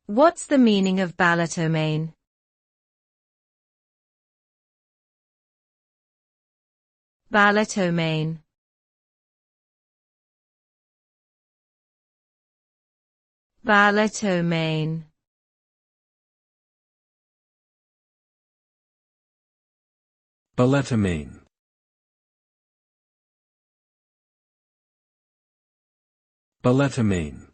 What's the meaning of balletomane? Balletomane. Balletomane. Balletomane. Balletomane.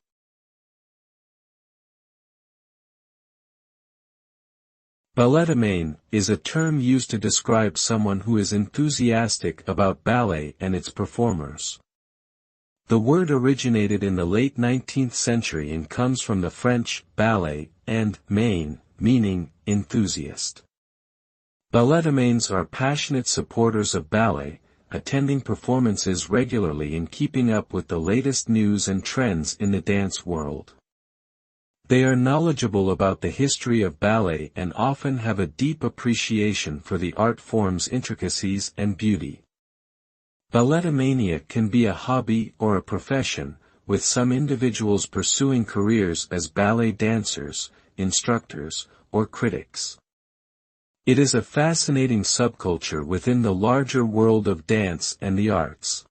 Balletomane is a term used to describe someone who is enthusiastic about ballet and its performers. The word originated in the late 19th century and comes from the French ballet and mane, meaning enthusiast. Balletomanes are passionate supporters of ballet, attending performances regularly and keeping up with the latest news and trends in the dance world. They are knowledgeable about the history of ballet and often have a deep appreciation for the art form's intricacies and beauty. Balletomania can be a hobby or a profession, with some individuals pursuing careers as ballet dancers, instructors, or critics. It is a fascinating subculture within the larger world of dance and the arts.